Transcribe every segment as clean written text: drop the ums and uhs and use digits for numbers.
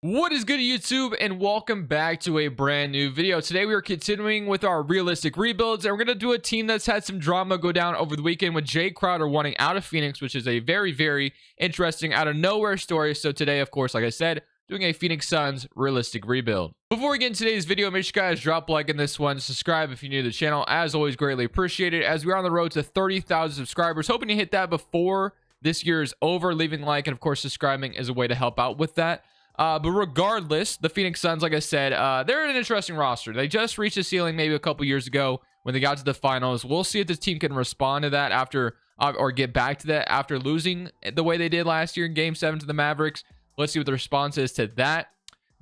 What is good, YouTube, and welcome back to a brand new video. Today we are continuing with our realistic rebuilds, and we're going to do a team that's had some drama go down over the weekend with Jay Crowder wanting out of Phoenix, which is a very interesting out of nowhere story. So today, of course, like I said, doing a Phoenix Suns realistic rebuild. Before we get into today's video, make sure you guys drop a like in this one, subscribe if you're new to the channel. As always, greatly appreciated, as we're on the road to 30,000 subscribers. Hoping to hit that before this year is over. Leaving a like and of course subscribing is a way to help out with that. But regardless, the Phoenix Suns, like I said, they're an interesting roster. They just reached the ceiling maybe a couple years ago when they got to the finals. We'll see if this team can respond to that after or get back to that after losing the way they did last year in Game 7 to the Mavericks. Let's see what the response is to that.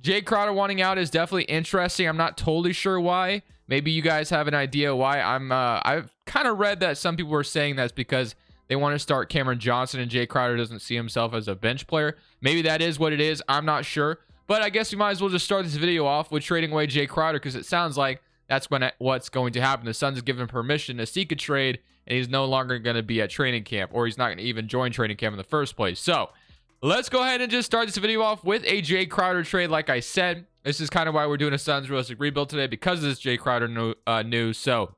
Jay Crowder wanting out is definitely interesting. I'm not totally sure why. Maybe you guys have an idea why. I've kind of read that some people were saying that's because they want to start Cameron Johnson and Jay Crowder doesn't see himself as a bench player. Maybe that is what it is. I'm not sure. But I guess we might as well just start this video off with trading away Jay Crowder, because it sounds like that's what's going to happen. The Suns have given permission to seek a trade, and he's no longer going to be at training camp, or he's not going to even join training camp in the first place. So let's go ahead and just start this video off with a Jay Crowder trade. Like I said, this is kind of why we're doing a Suns realistic rebuild today, because of this Jay Crowder news. So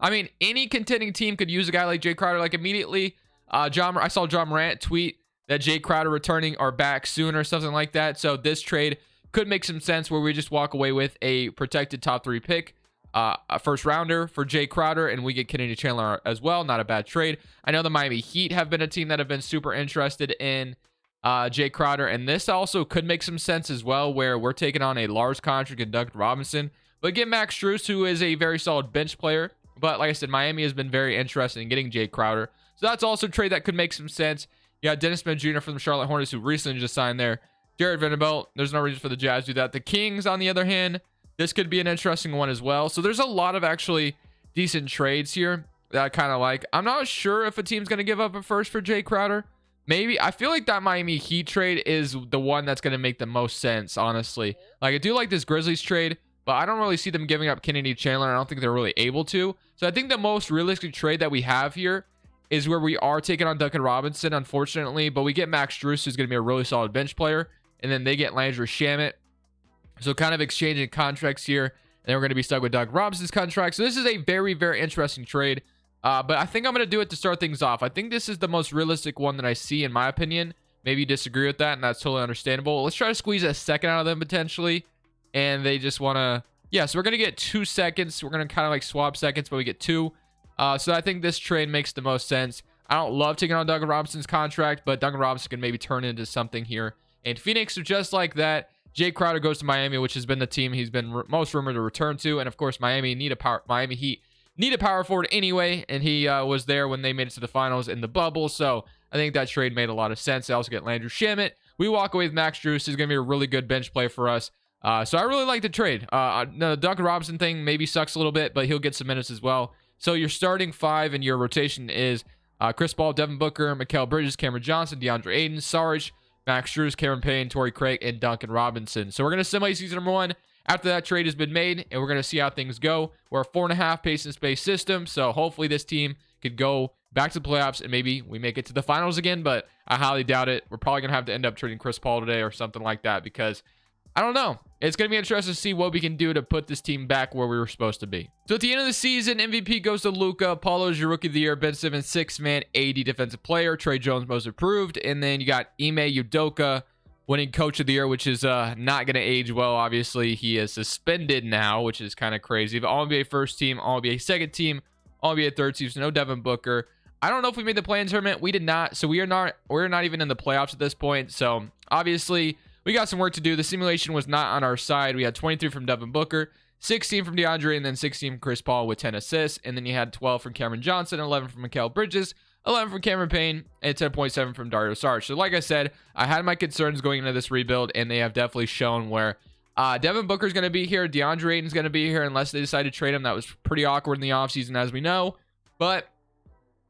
I mean, any contending team could use a guy like Jay Crowder. Like immediately, I saw John Morant tweet that Jay Crowder returning or back soon or something like that. So this trade could make some sense where we just walk away with a protected top 3 pick, a first rounder for Jay Crowder, and we get Kennedy Chandler as well. Not a bad trade. I know the Miami Heat have been a team that have been super interested in Jay Crowder, and this also could make some sense as well, where we're taking on a large contract in Duncan Robinson, but get Max Strus, who is a very solid bench player. But like I said, Miami has been very interested in getting Jay Crowder. So that's also a trade that could make some sense. You got Dennis Smith Jr. from the Charlotte Hornets, who recently just signed there. Jared Vanderbilt, there's no reason for the Jazz to do that. The Kings, on the other hand, this could be an interesting one as well. So there's a lot of actually decent trades here that I kind of like. I'm not sure if a team's going to give up a first for Jay Crowder. Maybe. I feel like that Miami Heat trade is the one that's going to make the most sense, honestly. Like, I do like this Grizzlies trade, but I don't really see them giving up Kennedy Chandler. I don't think they're really able to. So I think the most realistic trade that we have here is where we are taking on Duncan Robinson, unfortunately. But we get Max Strus, who's going to be a really solid bench player. And then they get Landry Shamet. So kind of exchanging contracts here. And then we're going to be stuck with Duncan Robinson's contract. So this is a very interesting trade. But I think I'm going to do it to start things off. I think this is the most realistic one that I see, in my opinion. Maybe you disagree with that, and that's totally understandable. Let's try to squeeze a second out of them, potentially. And they just want to, yeah, so we're going to get 2 seconds. We're going to kind of like swap seconds, but we get 2. So I think this trade makes the most sense. I don't love taking on Duncan Robinson's contract, but Duncan Robinson can maybe turn into something here. And Phoenix, just like that, Jay Crowder goes to Miami, which has been the team he's been most rumored to return to. And of course, Miami Heat need a power forward anyway, and he was there when they made it to the finals in the bubble. So I think that trade made a lot of sense. They also get Landry Shamet. We walk away with Max Strus. He's going to be a really good bench play for us. So I really like the trade. The Duncan Robinson thing maybe sucks a little bit, but he'll get some minutes as well. So your starting 5 and your rotation is Chris Paul, Devin Booker, Mikal Bridges, Cameron Johnson, DeAndre Ayton, Sarge, Max Strus, Cameron Payne, Torrey Craig, and Duncan Robinson. So we're going to simulate season number 1 after that trade has been made, and we're going to see how things go. We're a 4.5 pace and space system, so hopefully this team could go back to the playoffs and maybe we make it to the finals again, but I highly doubt it. We're probably going to have to end up trading Chris Paul today or something like that, because I don't know. It's going to be interesting to see what we can do to put this team back where we were supposed to be. So at the end of the season, MVP goes to Luka. Paulo's your Rookie of the Year. Ben Simmons, 6th man, AD Defensive Player. Trey Jones, most improved. And then you got Ime Udoka winning Coach of the Year, which is not going to age well. Obviously, he is suspended now, which is kind of crazy. But All-NBA first team, All-NBA second team, All-NBA third team. So no Devin Booker. I don't know if we made the play-in tournament. We did not. So we're not even in the playoffs at this point. So obviously, we got some work to do. The simulation was not on our side. We had 23 from Devin Booker, 16 from DeAndre, and then 16 from Chris Paul with 10 assists. And then you had 12 from Cameron Johnson, 11 from Mikal Bridges, 11 from Cameron Payne, and 10.7 from Dario Saric. So like I said, I had my concerns going into this rebuild, and they have definitely shown where Devin Booker is going to be here. DeAndre Ayton is going to be here unless they decide to trade him. That was pretty awkward in the offseason, as we know. But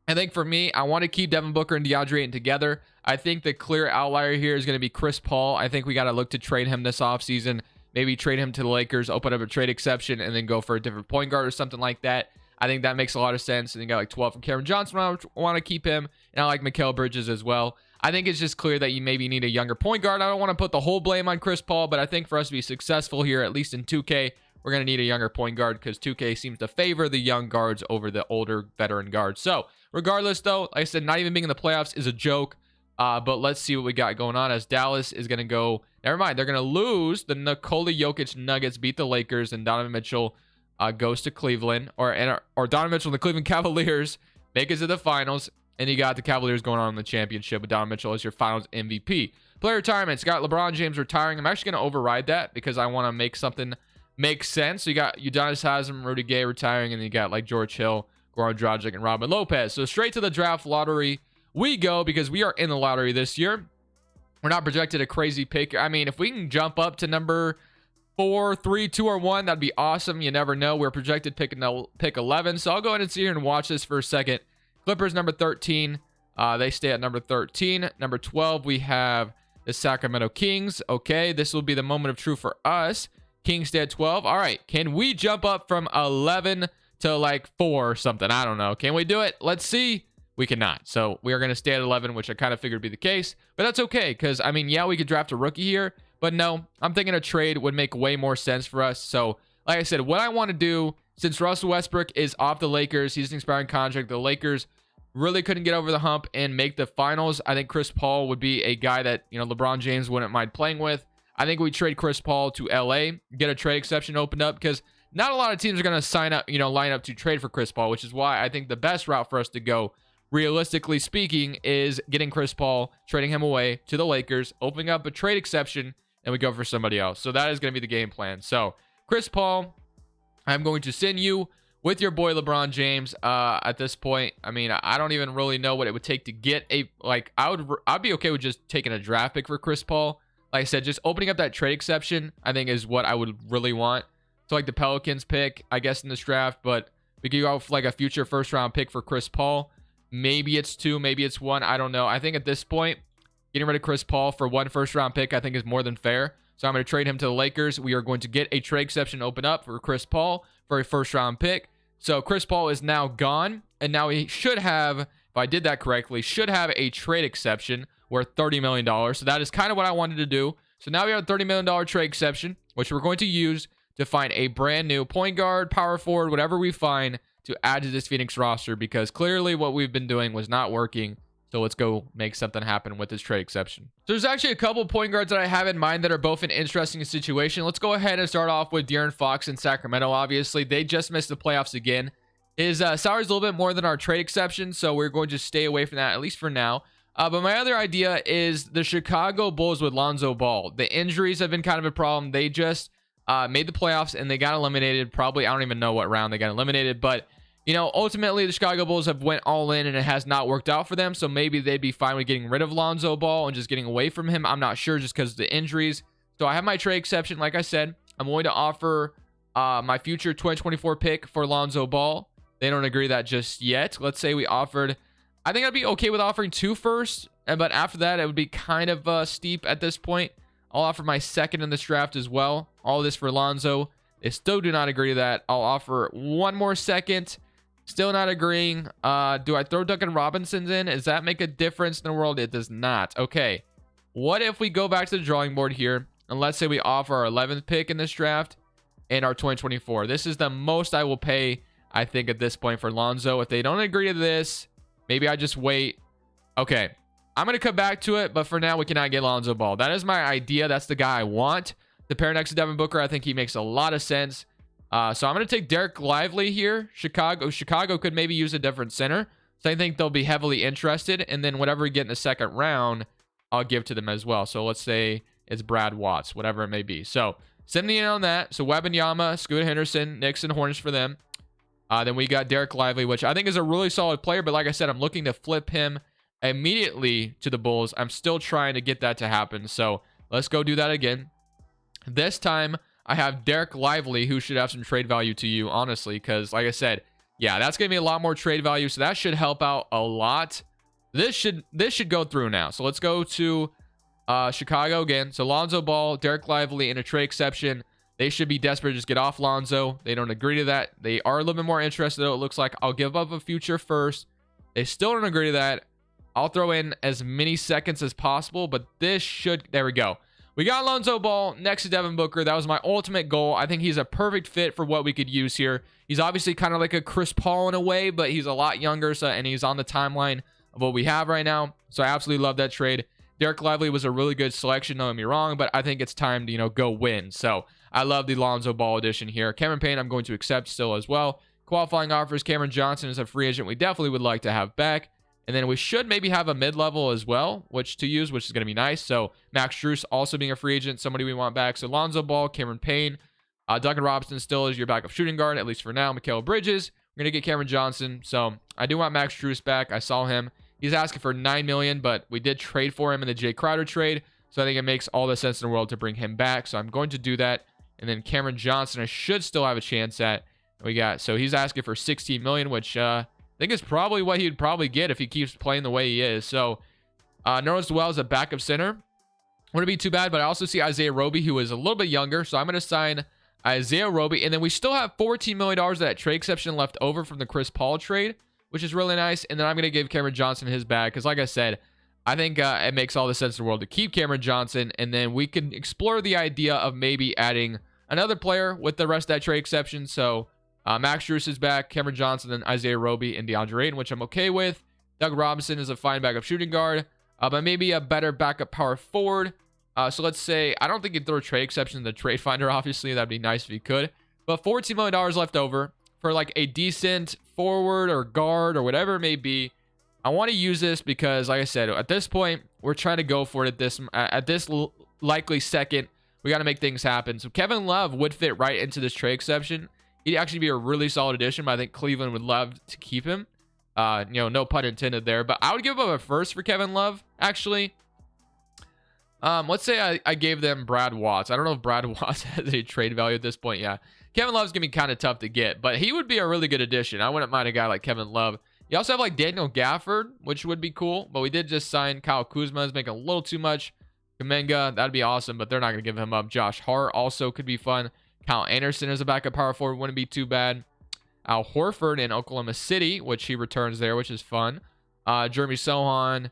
I think for me, I want to keep Devin Booker and DeAndre Ayton together. I think the clear outlier here is going to be Chris Paul. I think we got to look to trade him this offseason. Maybe trade him to the Lakers, open up a trade exception, and then go for a different point guard or something like that. I think that makes a lot of sense. And you got like 12 from Cameron Johnson. I want to keep him. And I like Mikal Bridges as well. I think it's just clear that you maybe need a younger point guard. I don't want to put the whole blame on Chris Paul, but I think for us to be successful here, at least in 2K, we're going to need a younger point guard because 2K seems to favor the young guards over the older veteran guards. So regardless, though, like I said, not even being in the playoffs is a joke. But let's see what we got going on as Dallas is going to go. Never mind. They're going to lose. The Nikola Jokic Nuggets beat the Lakers, and Donovan Mitchell goes to Cleveland. Or Donovan Mitchell and the Cleveland Cavaliers make it to the finals. And you got the Cavaliers going on in the championship with Donovan Mitchell as your finals MVP. Player retirements. Got LeBron James retiring. I'm actually going to override that because I want to make something make sense. So you got Udonis Haslem, Rudy Gay retiring, and you got like George Hill, Goran Dragic, and Robin Lopez. So straight to the draft lottery we go because we are in the lottery this year. We're not projected a crazy pick. I mean, if we can jump up to number 4, 3, 2, or 1, that'd be awesome. You never know. We're projected pick 11. So I'll go ahead and sit here and watch this for a second. Clippers number 13. They stay at number 13. Number 12, we have the Sacramento Kings. Okay, this will be the moment of truth for us. Kings stay at 12. All right, can we jump up from 11 to like 4 or something? I don't know. Can we do it? Let's see. We cannot. So we are going to stay at 11, which I kind of figured would be the case. But that's okay because, I mean, yeah, we could draft a rookie here. But no, I'm thinking a trade would make way more sense for us. So, like I said, what I want to do, since Russell Westbrook is off the Lakers, he's an expiring contract. The Lakers really couldn't get over the hump and make the finals. I think Chris Paul would be a guy that, you know, LeBron James wouldn't mind playing with. I think we trade Chris Paul to LA, get a trade exception opened up because not a lot of teams are going to sign up, you know, line up to trade for Chris Paul, which is why I think the best route for us to go, realistically speaking, is getting Chris Paul, trading him away to the Lakers, opening up a trade exception, and we go for somebody else. So that is going to be the game plan. So Chris Paul, I'm going to send you with your boy LeBron James. At this point, I mean, I don't even really know what it would take to get a, like, I'd be okay with just taking a draft pick for Chris Paul. Like I said, just opening up that trade exception, I think, is what I would really want. So like the Pelicans pick, I guess, in this draft, but we could go for like a future first round pick for Chris Paul. Maybe it's 2, maybe it's 1. I don't know. I think at this point, getting rid of Chris Paul for 1 first round pick, I think, is more than fair. So I'm going to trade him to the Lakers. We are going to get a trade exception open up for Chris Paul for a first round pick. So Chris Paul is now gone. And now he should have, if I did that correctly, should have a trade exception worth $30 million. So that is kind of what I wanted to do. So now we have a $30 million trade exception, which we're going to use to find a brand new point guard, power forward, whatever we find to add to this Phoenix roster, because clearly what we've been doing was not working. So let's go make something happen with this trade exception. So there's actually a couple point guards that I have in mind that are both an interesting situation. Let's go ahead and start off with De'Aaron Fox in Sacramento. Obviously, they just missed the playoffs again. His salary is a little bit more than our trade exception, so we're going to stay away from that, at least for now. But my other idea is the Chicago Bulls with Lonzo Ball. The injuries have been kind of a problem. They just made the playoffs and they got eliminated. Probably, I don't even know what round they got eliminated, but you know, ultimately the Chicago Bulls have went all in and it has not worked out for them. So maybe they'd be fine with getting rid of Lonzo Ball and just getting away from him. I'm not sure, just because of the injuries. So I have my trade exception. Like I said, I'm going to offer my future 2024 pick for Lonzo Ball. They don't agree that just yet. Let's say we offered, I think I'd be okay with offering 2 first, but after that it would be kind of steep at this point. I'll offer my second in this draft as well. All this for Lonzo. They still do not agree to that. I'll offer 1 more second. Still not agreeing. Do I throw Duncan Robinson in? Does that make a difference in the world? It does not. Okay. What if we go back to the drawing board here, and let's say we offer our 11th pick in this draft and our 2024. This is the most I will pay, I think, at this point for Lonzo. If they don't agree to this, maybe I just wait. Okay. I'm going to come back to it, but for now, we cannot get Lonzo Ball. That is my idea. That's the guy I want. The pair next to Devin Booker, I think he makes a lot of sense. So I'm going to take Derek Lively here. Chicago could maybe use a different center. So I think they'll be heavily interested. And then whatever we get in the second round, I'll give to them as well. So let's say it's Brad Watts, whatever it may be. So send me in on that. So Wembanyama, Scoot Henderson, Knicks and Hornets for them. Then we got Derek Lively, which I think is a really solid player. But like I said, I'm looking to flip him immediately to the Bulls. I'm still trying to get that to happen. So let's go do that again. This time, I have Derek Lively, who should have some trade value to you, honestly, because like I said, yeah, that's going to be a lot more trade value, so that should help out a lot. This should go through now. So let's go to Chicago again. So Lonzo Ball, Derek Lively, and a trade exception. They should be desperate to just get off Lonzo. They don't agree to that. They are a little bit more interested, though, it looks like. I'll give up a future first. They still don't agree to that. I'll throw in as many seconds as possible, but this should... There we go. We got Lonzo Ball next to Devin Booker. That was my ultimate goal. I think he's a perfect fit for what we could use here. He's obviously kind of like a Chris Paul in a way, but he's a lot younger, and he's on the timeline of what we have right now. So I absolutely love that trade. Derek Lively was a really good selection, don't get me wrong, but I think it's time to, go win. So I love the Lonzo Ball edition here. Cameron Payne, I'm going to accept still as well. Qualifying offers, Cameron Johnson is a free agent we definitely would like to have back. And then we should maybe have a mid-level as well, which is going to be nice. So Max Strus also being a free agent, somebody we want back. So Lonzo Ball, Cameron Payne, Duncan Robinson still is your backup shooting guard, at least for now. Mikal Bridges, we're going to get Cameron Johnson. So I do want Max Strus back. I saw him. He's asking for $9 million, but we did trade for him in the Jay Crowder trade. So I think it makes all the sense in the world to bring him back. So I'm going to do that. And then Cameron Johnson, I should still have a chance at. So he's asking for $16 million, which I think is probably what he'd probably get if he keeps playing the way he is. So Nerlens Noel is a backup center. Wouldn't be too bad, but I also see Isaiah Roby, who is a little bit younger. So I'm going to sign Isaiah Roby. And then we still have $14 million of that trade exception left over from the Chris Paul trade, which is really nice. And then I'm going to give Cameron Johnson his bag because, like I said, I think it makes all the sense in the world to keep Cameron Johnson. And then we can explore the idea of maybe adding another player with the rest of that trade exception. So Max Strus is back, Cameron Johnson, and Isaiah Roby and DeAndre Ayton, which I'm okay with. Doug Robinson is a fine backup shooting guard, but maybe a better backup power forward. So let's say, I don't think you'd throw trade exception in the trade finder, obviously. That'd be nice if you could. But $14 million left over for like a decent forward or guard or whatever it may be. I want to use this because, like I said, at this point, we're trying to go for it at this likely second. We got to make things happen. So Kevin Love would fit right into this trade exception. He'd actually be a really solid addition, but I think Cleveland would love to keep him. No pun intended there. But I would give up a first for Kevin Love, actually. Let's say I gave them Brad Watts. I don't know if Brad Watts has a trade value at this point. Yeah. Kevin Love's going to be kind of tough to get, but he would be a really good addition. I wouldn't mind a guy like Kevin Love. You also have like Daniel Gafford, which would be cool, but we did just sign Kyle Kuzma. Is making a little too much. Kuminga, that'd be awesome, but they're not going to give him up. Josh Hart also could be fun. Kyle Anderson as a backup power forward wouldn't be too bad. Al Horford in Oklahoma City, which he returns there, which is fun. Jeremy Sohan.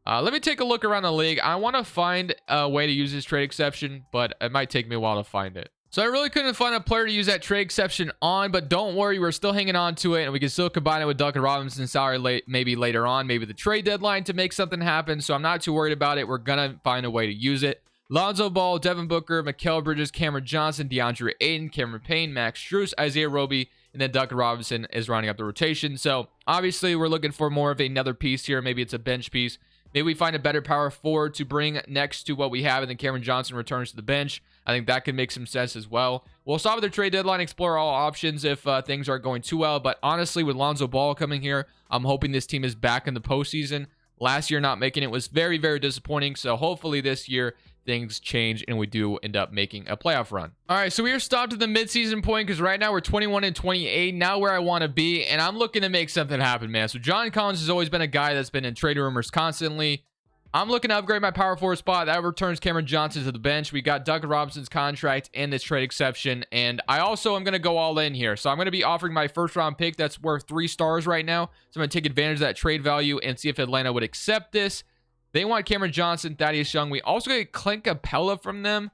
Let me take a look around the league. I want to find a way to use this trade exception, but it might take me a while to find it. So I really couldn't find a player to use that trade exception on, but don't worry, we're still hanging on to it, and we can still combine it with Duncan Robinson's salary maybe later on, maybe the trade deadline to make something happen. So I'm not too worried about it. We're going to find a way to use it. Lonzo Ball, Devin Booker, Mikal Bridges, Cameron Johnson, DeAndre Ayton, Cameron Payne, Max Strus, Isaiah Roby, and then Duncan Robinson is rounding up the rotation. So obviously we're looking for more of another piece here. Maybe it's a bench piece. Maybe we find a better power forward to bring next to what we have, and then Cameron Johnson returns to the bench. I think that could make some sense as well. We'll stop with the trade deadline, explore all options if things aren't going too well. But honestly, with Lonzo Ball coming here, I'm hoping this team is back in the postseason. Last year, not making it was very, very disappointing. So hopefully this year, things change and we do end up making a playoff run. All right, so we are stopped at the midseason point because right now we're 21-28, now where I want to be, and I'm looking to make something happen, man. So John Collins has always been a guy that's been in trade rumors constantly. I'm looking to upgrade my power forward spot. That returns Cameron Johnson to the bench. We got Duncan Robinson's contract and this trade exception, and I also am going to go all in here. So I'm going to be offering my first round pick that's worth 3 stars right now. So I'm going to take advantage of that trade value and see if Atlanta would accept this. They want Cameron Johnson, Thaddeus Young. We also get Clint Capella from them.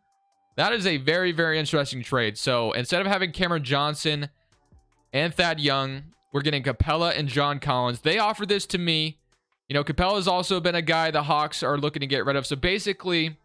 That is a very, very interesting trade. So instead of having Cameron Johnson and Thad Young, we're getting Capella and John Collins. They offered this to me. You know, Capella's also been a guy the Hawks are looking to get rid of. So basically,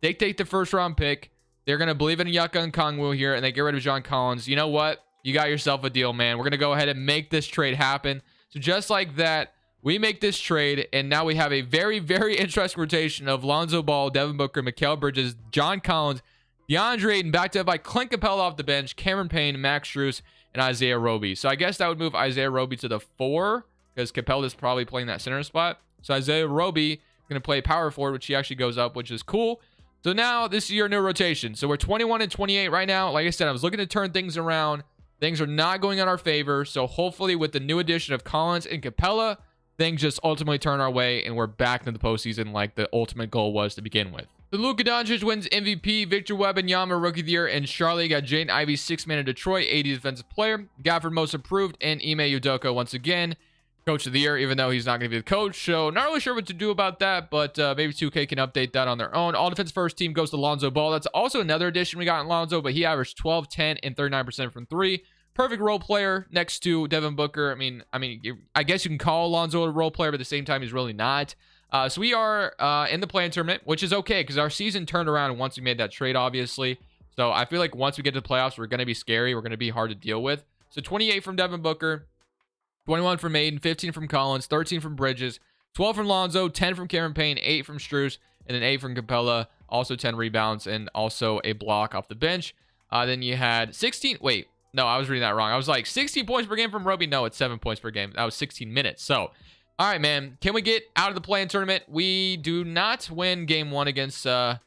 they take the first round pick. They're going to believe in Yucca Okongwu here, and they get rid of John Collins. You know what? You got yourself a deal, man. We're going to go ahead and make this trade happen. So just like that, we make this trade, and now we have a very, very interesting rotation of Lonzo Ball, Devin Booker, Mikal Bridges, John Collins, DeAndre Ayton, backed up by Clint Capella off the bench, Cameron Payne, Max Strus, and Isaiah Roby. So I guess that would move Isaiah Roby to the 4 because Capella is probably playing that center spot. So Isaiah Roby going to play power forward, which he actually goes up, which is cool. So now this is your new rotation. So we're 21-28 right now. Like I said, I was looking to turn things around. Things are not going in our favor. So hopefully with the new addition of Collins and Capella, things just ultimately turn our way and we're back into the postseason like the ultimate goal was to begin with. The Luka Doncic wins MVP, Victor Wembanyama Rookie of the Year, and Charlotte got Jaden Ivey 6-man of Detroit, 80 defensive player, Gafford Most Improved, and Ime Udoka once again Coach of the Year, even though he's not going to be the coach. So not really sure what to do about that, but maybe 2K can update that on their own. All defense first team goes to Lonzo Ball. That's also another addition we got in Lonzo, but he averaged 12, 10, and 39% from three. Perfect role player next to Devin Booker. I guess you can call Lonzo a role player, but at the same time, he's really not. So we are in the play-in tournament, which is okay because our season turned around once we made that trade, obviously. So I feel like once we get to the playoffs, we're going to be scary. We're going to be hard to deal with. So 28 from Devin Booker, 21 from Aiden, 15 from Collins, 13 from Bridges, 12 from Lonzo, 10 from Cameron Payne, 8 from Strus, and then 8 from Capella. Also 10 rebounds and also a block off the bench. Then you had 16. Wait, no, I was reading that wrong. I was like 16 points per game from Roby. No, it's 7 points per game. That was 16 minutes. So, all right, man. Can we get out of the play-in tournament? We do not win game one against, I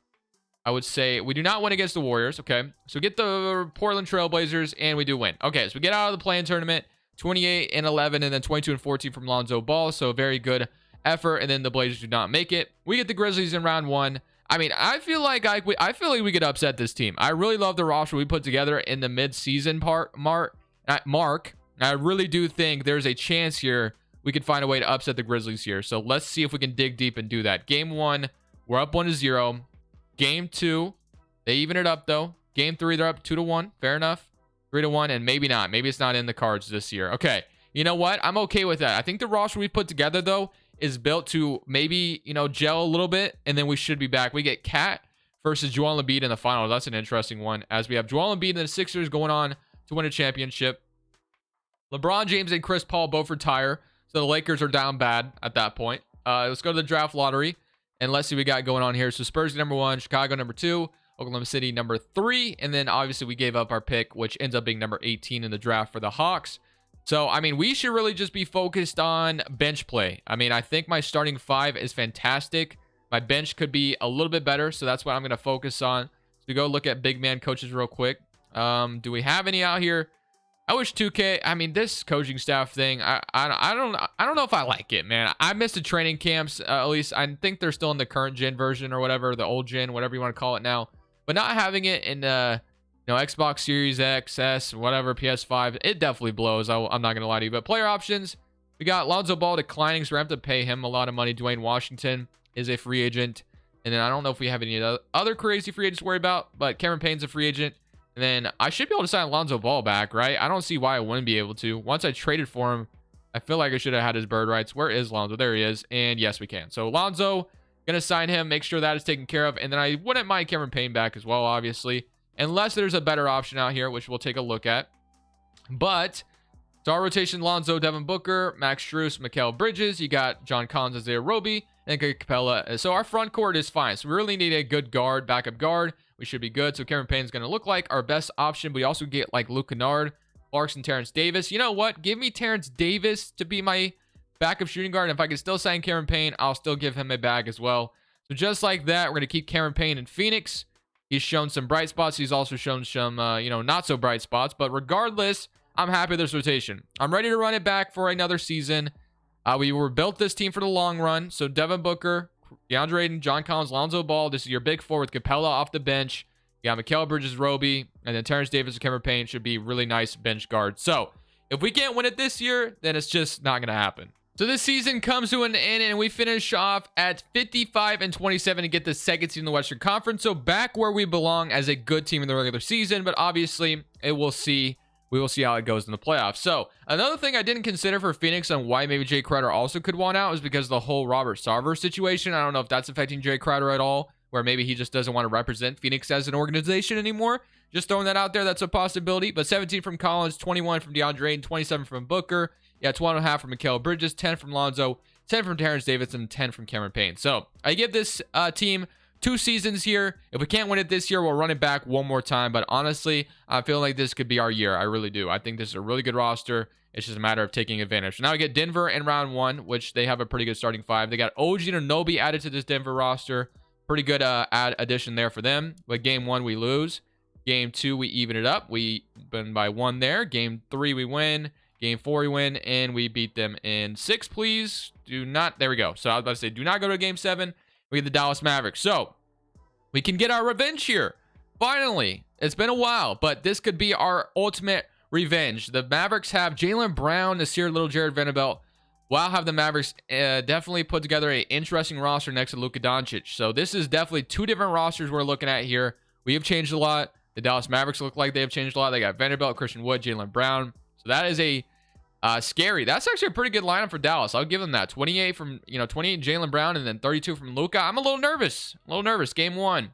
would say, we do not win against the Warriors. Okay. So get the Portland Trailblazers, and we do win. Okay. So we get out of the play-in tournament, 28 and 11, and then 22 and 14 from Lonzo Ball. So very good effort. And then the Blazers do not make it. We get the Grizzlies in round one. I feel like we could upset this team. I really love the roster we put together in the mid-season mark. I really do think there's a chance here we could find a way to upset the Grizzlies here. So let's see if we can dig deep and do that. Game one, we're up 1-0. Game two, they even it up though. Game three, they're up 2-1. Fair enough. 3-1, and maybe not. Maybe it's not in the cards this year. Okay. You know what? I'm okay with that. I think the roster we put together though is built to maybe, gel a little bit, and then we should be back. We get Cat versus Joel Embiid in the final. That's an interesting one, as we have Joel Embiid and the Sixers going on to win a championship. LeBron James and Chris Paul both retire, so the Lakers are down bad at that point. Let's go to the draft lottery, and let's see what we got going on here. So Spurs number 1, Chicago number 2, Oklahoma City number 3, and then obviously we gave up our pick, which ends up being number 18 in the draft for the Hawks. So, we should really just be focused on bench play. I think my starting 5 is fantastic. My bench could be a little bit better, so that's what I'm going to focus on. So we go look at big man coaches real quick. Do we have any out here? I wish 2K, this coaching staff thing, I don't know if I like it, man. I missed the training camps, at least. I think they're still in the current gen version or whatever, the old gen, whatever you want to call it now. But not having it in Xbox Series X, S, whatever, PS5, it definitely blows. I'm not going to lie to you. But player options, we got Lonzo Ball declining, so we have to pay him a lot of money. Dwayne Washington is a free agent. And then I don't know if we have any other crazy free agents to worry about, but Cameron Payne's a free agent. And then I should be able to sign Lonzo Ball back, right? I don't see why I wouldn't be able to. Once I traded for him, I feel like I should have had his bird rights. Where is Lonzo? There he is. And yes, we can. So Lonzo, going to sign him, make sure that is taken care of. And then I wouldn't mind Cameron Payne back as well, obviously. Unless there's a better option out here, which we'll take a look at. But star rotation, Lonzo, Devin Booker, Max Strus, Mikal Bridges. You got John Collins, Isaiah Roby, and Capella. So our front court is fine. So we really need a good guard, backup guard. We should be good. So Cameron Payne is going to look like our best option. We also get like Luke Kennard, Clarkson, Terrence Davis. You know what? Give me Terrence Davis to be my backup shooting guard. And if I can still sign Cameron Payne, I'll still give him a bag as well. So just like that, we're going to keep Cameron Payne in Phoenix. He's shown some bright spots. He's also shown some, not so bright spots. But regardless, I'm happy with this rotation. I'm ready to run it back for another season. We were built this team for the long run. So Devin Booker, DeAndre Ayton, John Collins, Lonzo Ball. This is your big four with Capella off the bench. You got Mikal Bridges, Roby, and then Terrence Davis and Cameron Payne should be really nice bench guards. So if we can't win it this year, then it's just not going to happen. So this season comes to an end, and we finish off at 55-27 to get the second seed in the Western Conference. So back where we belong as a good team in the regular season, but obviously we will see how it goes in the playoffs. So another thing I didn't consider for Phoenix on why maybe Jay Crowder also could want out is because of the whole Robert Sarver situation. I don't know if that's affecting Jay Crowder at all, where maybe he just doesn't want to represent Phoenix as an organization anymore. Just throwing that out there, that's a possibility. But 17 from Collins, 21 from DeAndre Ayton, 27 from Booker. Yeah, 12.5 from Mikal Bridges, 10 from Lonzo, 10 from Terrence Davis, and 10 from Cameron Payne. So I give this team 2 seasons here. If we can't win it this year, we'll run it back one more time. But honestly, I feel like this could be our year. I really do. I think this is a really good roster. It's just a matter of taking advantage. So now we get Denver in round 1, which they have a pretty good starting 5. They got OG Anunoby added to this Denver roster. Pretty good addition there for them. But game 1, we lose. Game 2, we even it up. We win by 1 there. Game 3, we win. Game 4, we win, and we beat them in 6, please. Do not, there we go. So I was about to say, do not go to game 7. We get the Dallas Mavericks. So We can get our revenge here. Finally. It's been a while, but this could be our ultimate revenge. The Mavericks have Jaylen Brown, Nasir Little, Jared Vanderbilt. Wow, have the Mavericks definitely put together an interesting roster next to Luka Doncic. So this is definitely two different rosters we're looking at here. We have changed a lot. The Dallas Mavericks look like they have changed a lot. They got Vanderbilt, Christian Wood, Jaylen Brown. So that is a scary. That's actually a pretty good lineup for Dallas. I'll give them that. 28 from 28 Jaylen Brown, and then 32 from Luka. I'm a little nervous. Game 1,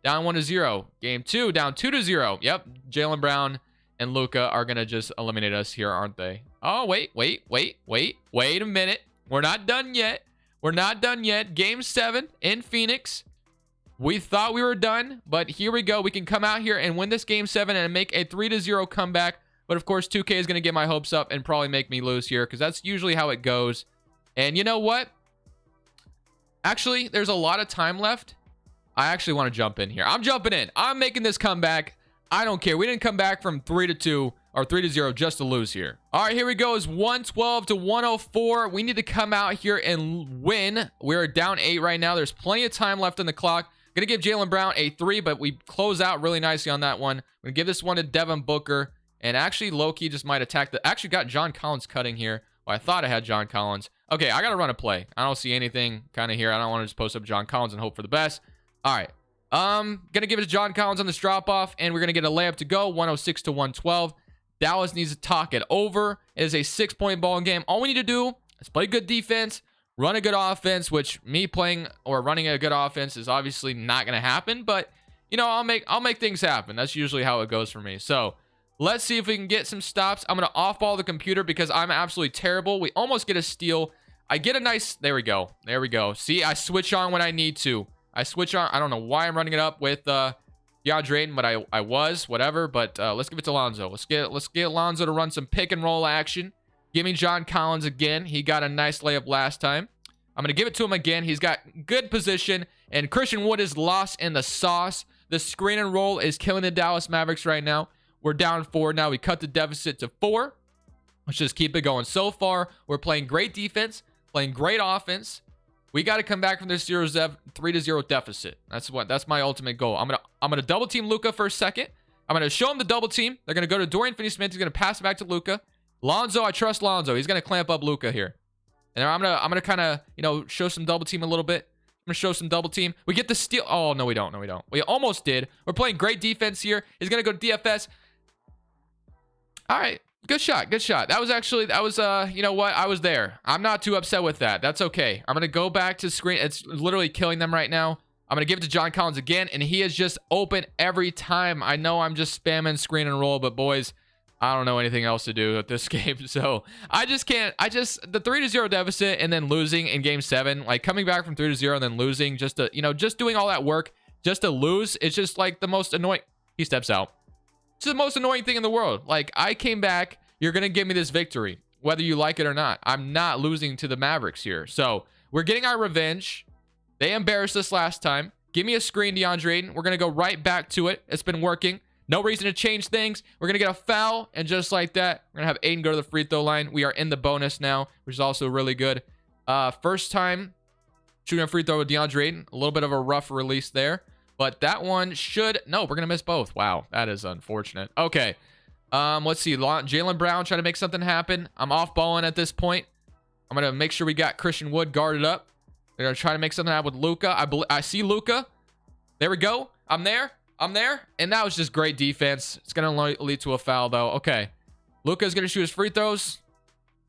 down 1-0. Game 2, down 2-0. Yep, Jaylen Brown and Luka are gonna just eliminate us here, aren't they? Oh, wait a minute. We're not done yet. Game 7 in Phoenix. We thought we were done, but here we go. We can come out here and win this game 7 and make a 3-0 comeback. But of course, 2K is going to get my hopes up and probably make me lose here, because that's usually how it goes. And you know what? Actually, there's a lot of time left. I actually want to jump in here. I'm jumping in. I'm making this comeback. I don't care. We didn't come back from 3-2 or 3-0 just to lose here. All right, here we go. It's 112 to 104. We need to come out here and win. We're down 8 right now. There's plenty of time left on the clock. Gonna give Jaylen Brown a 3, but we close out really nicely on that one. I'm gonna give this one to Devin Booker. And actually, low-key just might attack the... Actually got John Collins cutting here. Well, I thought I had John Collins. Okay, I got to run a play. I don't see anything kind of here. I don't want to just post up John Collins and hope for the best. All right. Going to give it to John Collins on this drop-off, and we're going to get a layup to go, 106 to 112. Dallas needs to talk it over. It is a 6-point ball game. All we need to do is play good defense, run a good offense, which me playing or running a good offense is obviously not going to happen. But, you know, I'll make things happen. That's usually how it goes for me. So... let's see if we can get some stops. I'm going to off-ball the computer because I'm absolutely terrible. We almost get a steal. I get a nice... There we go. See, I switch on when I need to. I switch on. I don't know why I'm running it up with DeAndre Ayton, but I was. Whatever. But let's give it to Lonzo. Let's get Lonzo to run some pick-and-roll action. Give me John Collins again. He got a nice layup last time. I'm going to give it to him again. He's got good position. And Christian Wood is lost in the sauce. The screen and roll is killing the Dallas Mavericks right now. We're down 4 now. We cut the deficit to 4. Let's just keep it going. So far, we're playing great defense, playing great offense. We got to come back from this 3-0 deficit. That's my ultimate goal. I'm gonna double team Luka for a second. I'm gonna show him the double team. They're gonna go to Dorian Finney-Smith. He's gonna pass it back to Luka. Lonzo, I trust Lonzo. He's gonna clamp up Luka here. And I'm gonna kind of show some double team a little bit. I'm gonna show some double team. We get the steal. Oh no, we don't. We almost did. We're playing great defense here. He's gonna go to DFS. All right, good shot. That was you know what? I was there. I'm not too upset with that. That's okay. I'm going to go back to screen. It's literally killing them right now. I'm going to give it to John Collins again, and he is just open every time. I know I'm just spamming screen and roll, but boys, I don't know anything else to do with this game. So I just can't. The 3-0 deficit and then losing in game 7, like coming back from 3-0 and then losing just doing all that work just to lose. It's just like the most annoying. He steps out. It's the most annoying thing in the world. Like, I came back. You're going to give me this victory, whether you like it or not. I'm not losing to the Mavericks here. So, we're getting our revenge. They embarrassed us last time. Give me a screen, DeAndre Ayton. We're going to go right back to it. It's been working. No reason to change things. We're going to get a foul, and just like that, we're going to have Ayton go to the free throw line. We are in the bonus now, which is also really good. First time shooting a free throw with DeAndre Ayton. A little bit of a rough release there. But that one should... No, we're going to miss both. Wow, that is unfortunate. Okay. Let's see. Jaylen Brown trying to make something happen. I'm off-balling at this point. I'm going to make sure we got Christian Wood guarded up. They're going to try to make something happen with Luka. I see Luka. There we go. I'm there. And that was just great defense. It's going to lead to a foul, though. Okay. Luka's going to shoot his free throws.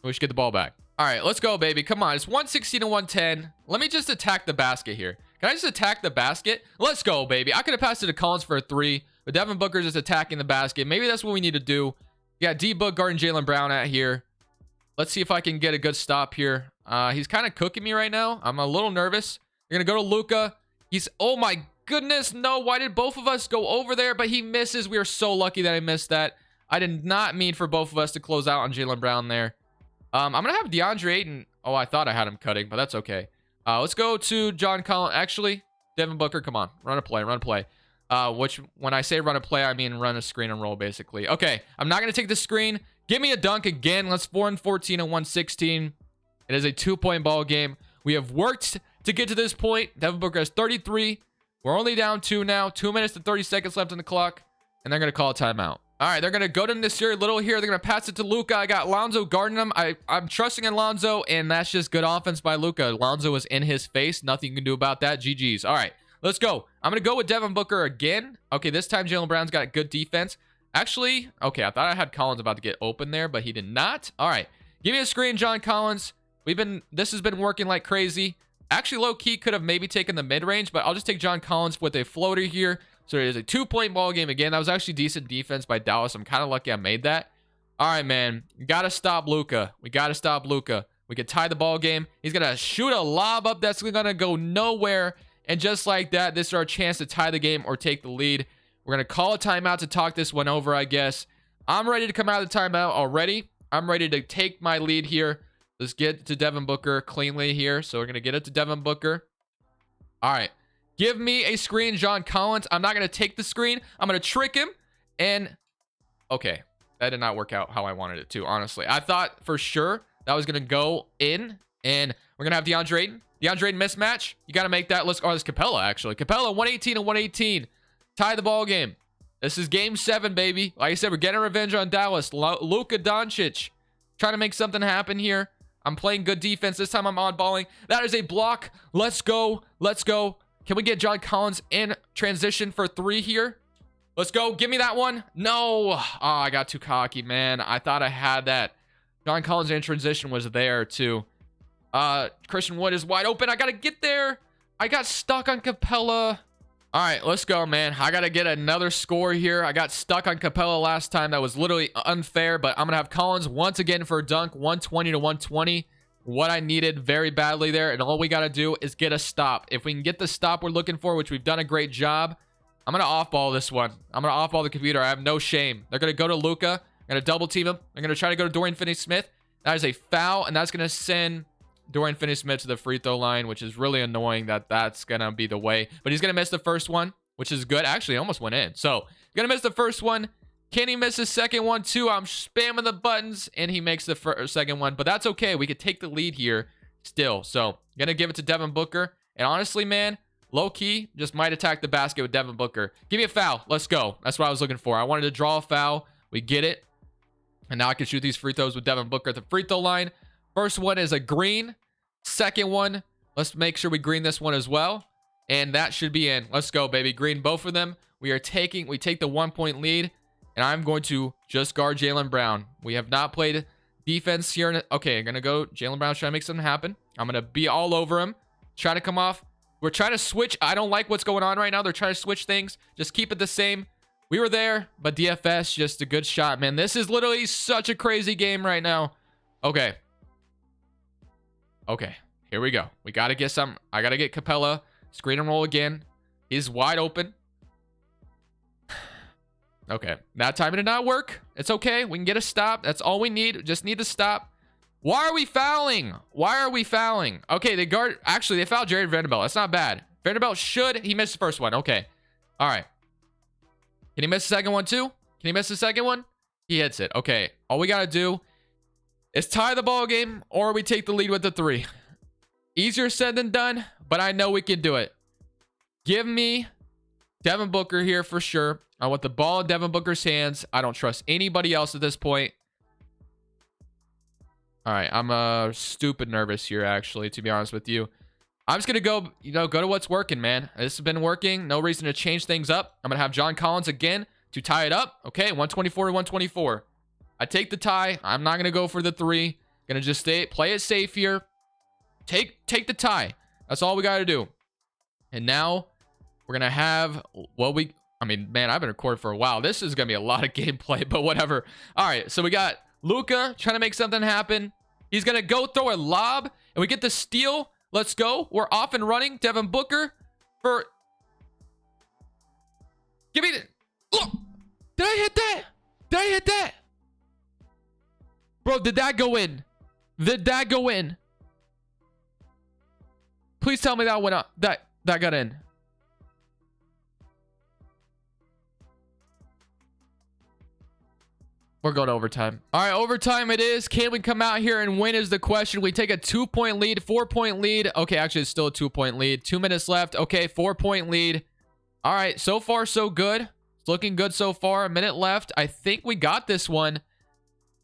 We should get the ball back. All right, let's go, baby. Come on. It's 116 to 110. Let me just attack the basket here. Can I just attack the basket? Let's go, baby. I could have passed it to Collins for a 3, but Devin Booker's just attacking the basket. Maybe that's what we need to do. You got D-Book guarding Jaylen Brown at here. Let's see if I can get a good stop here. He's kind of cooking me right now. I'm a little nervous. We're going to go to Luka. Oh, my goodness. No, why did both of us go over there? But he misses. We are so lucky that I missed that. I did not mean for both of us to close out on Jaylen Brown there. I'm going to have DeAndre Ayton. Oh, I thought I had him cutting, but that's okay. Let's go to John Collins. Actually, Devin Booker, come on. Run a play. Which, when I say run a play, I mean run a screen and roll, basically. Okay, I'm not going to take the screen. Give me a dunk again. Let's 4-14 and 116. It is a 2-point ball game. We have worked to get to this point. Devin Booker has 33. We're only down 2 now. 2 minutes and 30 seconds left on the clock. And they're going to call a timeout. All right, they're going to go to Nasir Little here. They're going to pass it to Luka. I got Lonzo guarding him. I'm trusting in Lonzo, and that's just good offense by Luka. Lonzo is in his face. Nothing you can do about that. GG's. All right, let's go. I'm going to go with Devin Booker again. Okay, this time Jaylen Brown's got good defense. Actually, okay, I thought I had Collins about to get open there, but he did not. All right, give me a screen, John Collins. This has been working like crazy. Actually, low-key could have maybe taken the mid-range, but I'll just take John Collins with a floater here. So it is a 2-point ball game again. That was actually decent defense by Dallas. I'm kind of lucky I made that. All right, man. Got to stop Luka. We got to stop Luka. We could tie the ball game. He's going to shoot a lob up that's going to go nowhere. And just like that, this is our chance to tie the game or take the lead. We're going to call a timeout to talk this one over, I guess. I'm ready to come out of the timeout already. I'm ready to take my lead here. Let's get to Devin Booker cleanly here. So we're going to get it to Devin Booker. All right. Give me a screen, John Collins. I'm not going to take the screen. I'm going to trick him. And, okay. That did not work out how I wanted it to, honestly. I thought for sure that was going to go in. And we're going to have DeAndre Ayton. DeAndre Ayton mismatch. You got to make that. Let's go. Oh, this Capella, actually. Capella, 118 and 118. Tie the ball game. This is game 7, baby. Like I said, we're getting revenge on Dallas. Luka Doncic trying to make something happen here. I'm playing good defense. This time I'm on balling. That is a block. Let's go. Let's go. Can we get John Collins in transition for 3 here? Let's go. Give me that one. No. Oh, I got too cocky, man. I thought I had that. John Collins in transition was there, too. Christian Wood is wide open. I got to get there. I got stuck on Capella. All right, let's go, man. I got to get another score here. I got stuck on Capella last time. That was literally unfair, but I'm going to have Collins once again for a dunk, 120 to 120. What I needed very badly there, and all we got to do is get a stop. If we can get the stop we're looking for, which we've done a great job, I'm going to off-ball this one. I'm going to off-ball the computer. I have no shame. They're going to go to Luka. I'm going to double-team him. They're going to try to go to Dorian Finney-Smith. That is a foul, and that's going to send Dorian Finney-Smith to the free throw line, which is really annoying that that's going to be the way. But he's going to miss the first one, which is good. Actually, almost went in. So, he's going to miss the first one. Can he miss his second one too? I'm spamming the buttons and he makes the second one, but that's okay. We could take the lead here still. So gonna give it to Devin Booker. And honestly, man, low key just might attack the basket with Devin Booker. Give me a foul. Let's go. That's what I was looking for. I wanted to draw a foul. We get it. And now I can shoot these free throws with Devin Booker at the free throw line. First one is a green. Second one, let's make sure we green this one as well. And that should be in. Let's go, baby. Green both of them. We take the 1-point lead. And I'm going to just guard Jaylen Brown. We have not played defense here. Okay, I'm going to go Jaylen Brown, try to make something happen. I'm going to be all over him. Try to come off. We're trying to switch. I don't like what's going on right now. They're trying to switch things. Just keep it the same. We were there, but DFS, just a good shot, man. This is literally such a crazy game right now. Okay. Okay, here we go. We got to get some. I got to get Capella. Screen and roll again. He's wide open. Okay, that time it did not work. It's okay. We can get a stop. That's all we need. Just need to stop. Why are we fouling? Why are we fouling? Okay, they fouled Jared Vanderbilt. That's not bad. Vanderbilt should. He missed the first one. Okay. All right. Can he miss the second one too? Can he miss the second one? He hits it. Okay. All we got to do is tie the ball game or we take the lead with the 3. Easier said than done, but I know we can do it. Give me Devin Booker here for sure. I want the ball in Devin Booker's hands. I don't trust anybody else at this point. All right, I'm stupid nervous here, actually, to be honest with you. I'm just going to go to what's working, man. This has been working. No reason to change things up. I'm going to have John Collins again to tie it up. Okay, 124 to 124. I take the tie. I'm not going to go for the 3. Going to just play it safe here. Take the tie. That's all we got to do. And now we're going to have I mean, man, I've been recording for a while. This is going to be a lot of gameplay, but whatever. All right, so we got Luka trying to make something happen. He's going to go throw a lob, and we get the steal. Let's go. We're off and running. Devin Booker for... Give me the... Look! Did I hit that? Did I hit that? Bro, did that go in? Did that go in? Please tell me that went up. That got in. We're going to overtime. All right, overtime it is. Can we come out here and win is the question. We take a 2-point lead, 4-point lead. Okay, actually, it's still a 2-point lead. 2 minutes left. Okay, 4-point lead. All right, so far so good. It's looking good so far. A minute left. I think we got this one.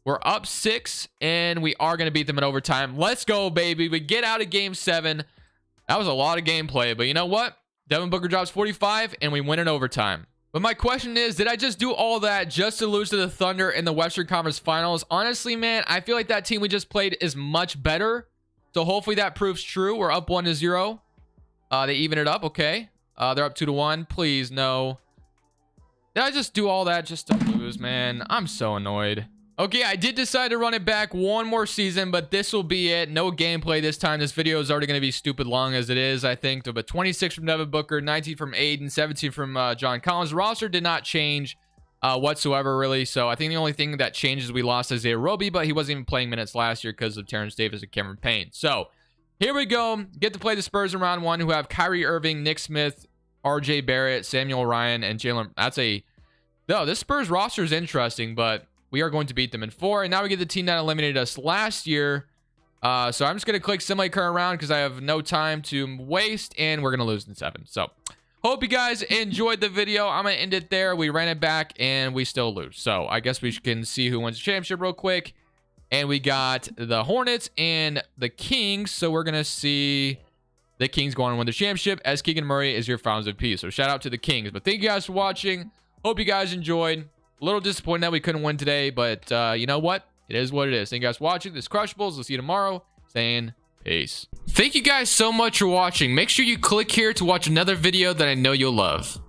We're up 6, and we are going to beat them in overtime. Let's go, baby. We get out of game 7. That was a lot of gameplay, but you know what? Devin Booker drops 45, and we win in overtime. But my question is, did I just do all that just to lose to the Thunder in the Western Conference Finals? Honestly, man, I feel like that team we just played is much better. So hopefully that proves true. We're up 1-0. They even it up. Okay. They're up 2-1. Please, no. Did I just do all that just to lose, man? I'm so annoyed. Okay, I did decide to run it back one more season, but this will be it. No gameplay this time. This video is already going to be stupid long as it is, I think. But 26 from Devin Booker, 19 from Aiden, 17 from John Collins. The roster did not change whatsoever, really. So I think the only thing that changed is we lost Isaiah Roby, but he wasn't even playing minutes last year because of Terrence Davis and Cameron Payne. So here we go. Get to play the Spurs in round 1, who have Kyrie Irving, Nick Smith, RJ Barrett, Samuel Ryan, and Jalen. No, this Spurs roster is interesting, but we are going to beat them in 4. And now we get the team that eliminated us last year. So I'm just going to click semi-current round because I have no time to waste, and we're going to lose in 7. So hope you guys enjoyed the video. I'm going to end it there. We ran it back, and we still lose. So I guess we can see who wins the championship real quick. And we got the Hornets and the Kings. So we're going to see the Kings going to win the championship, as Keegan Murray is your Finals MVP. So shout out to the Kings. But thank you guys for watching. Hope you guys enjoyed. A little disappointed that we couldn't win today, but you know what? It is what it is. Thank you guys for watching. This is Crushables. We'll see you tomorrow. Saying peace. Thank you guys so much for watching. Make sure you click here to watch another video that I know you'll love.